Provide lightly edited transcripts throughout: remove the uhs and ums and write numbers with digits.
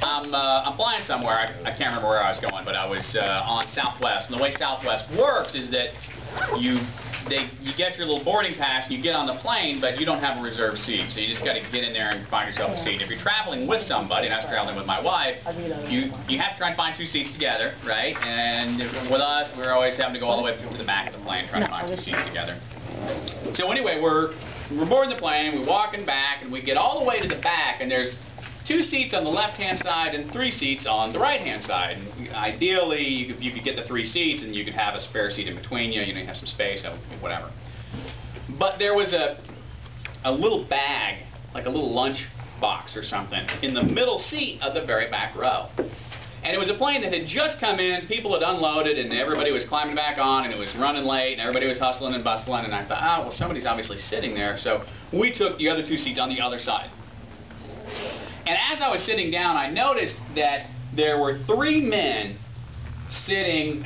I'm flying somewhere. I can't remember where I was going, but I was on Southwest. And the way Southwest works is that you get your little boarding pass and you get on the plane, but you don't have a reserved seat. So you just got to get in there and find yourself a seat. If you're traveling with somebody, and I was traveling with my wife, you have to try and find two seats together, right? And with us, we were always having to go all the way to the back of the plane trying to find two seats together. So anyway, we're boarding the plane, we're walking back, and we get all the way to the back, and there's 2 seats on the left-hand side and 3 seats on the right-hand side. And ideally, you could get the 3 seats, and you could have a spare seat in between you. You know, you have some space, whatever. But there was a little bag, like a little lunch box or something, in the middle seat of the very back row. And it was a plane that had just come in, people had unloaded, and everybody was climbing back on, and it was running late, and everybody was hustling and bustling, and I thought, oh, well, somebody's obviously sitting there, so we took the other 2 seats on the other side. And as I was sitting down, I noticed that there were 3 men sitting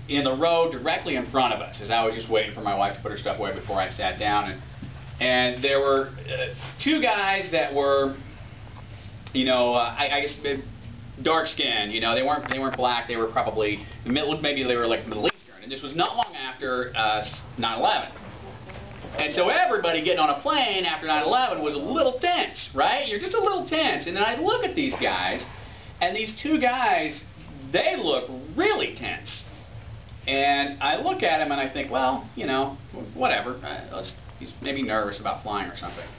in the row directly in front of us, as I was just waiting for my wife to put her stuff away before I sat down. And there were 2 guys that were, you know, I guess dark skinned. You know, they weren't black. They were probably maybe they were like Middle Eastern. And this was not long after 9/11. And so everybody getting on a plane after 9/11 was a little tense, right? You're just a little tense. And then I look at these guys, and these 2 guys, they look really tense. And I look at him and I think, well, you know, whatever. He's maybe nervous about flying or something.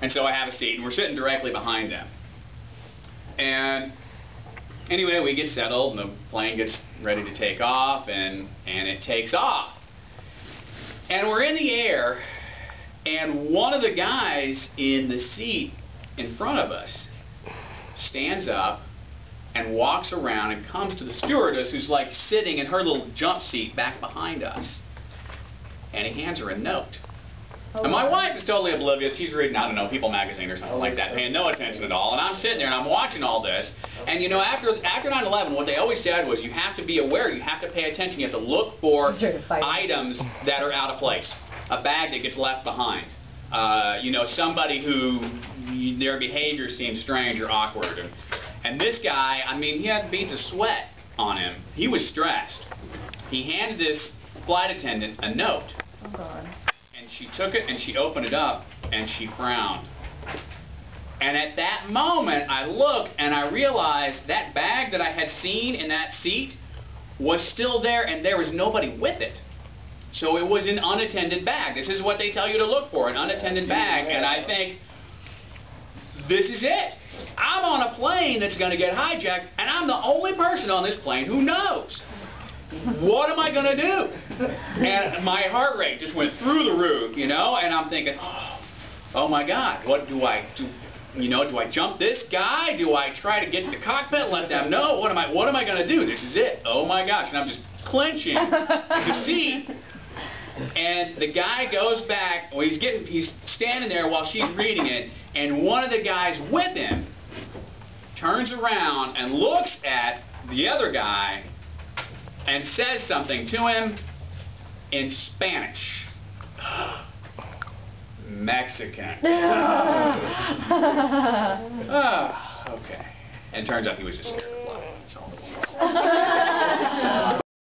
And so I have a seat, and we're sitting directly behind them. And anyway, we get settled, and the plane gets ready to take off, and it takes off. And we're in the air, and one of the guys in the seat in front of us stands up and walks around and comes to the stewardess, who's like sitting in her little jump seat back behind us. And he hands her a note. And my wife is totally oblivious. She's reading, I don't know, People magazine or something like that, paying no attention at all. And I'm sitting there and I'm watching all this. And you know, after 9/11, what they always said was you have to be aware, you have to pay attention, you have to look for items that are out of place. A bag that gets left behind. You know, somebody who their behavior seems strange or awkward. And this guy, I mean, he had beads of sweat on him. He was stressed. He handed this flight attendant a note. Oh, God. And she took it and she opened it up and she frowned. And at that moment, I looked and I realized that bag that I had seen in that seat was still there, and there was nobody with it. So it was an unattended bag. This is what they tell you to look for, an unattended bag. And I think, this is it. I'm on a plane that's going to get hijacked, and I'm the only person on this plane who knows. What am I going to do? And my heart rate just went through the roof, you know, and I'm thinking, oh my God, what do I do? You know, do I jump this guy? Do I try to get to the cockpit and let them know? What am I going to do? This is it. Oh my gosh. And I'm just clenching the seat. And the guy goes back, well, he's standing there while she's reading it, and one of the guys with him turns around and looks at the other guy and says something to him in Spanish. Mexican. Okay. And it turns out he was just scared of flying. That's all it was.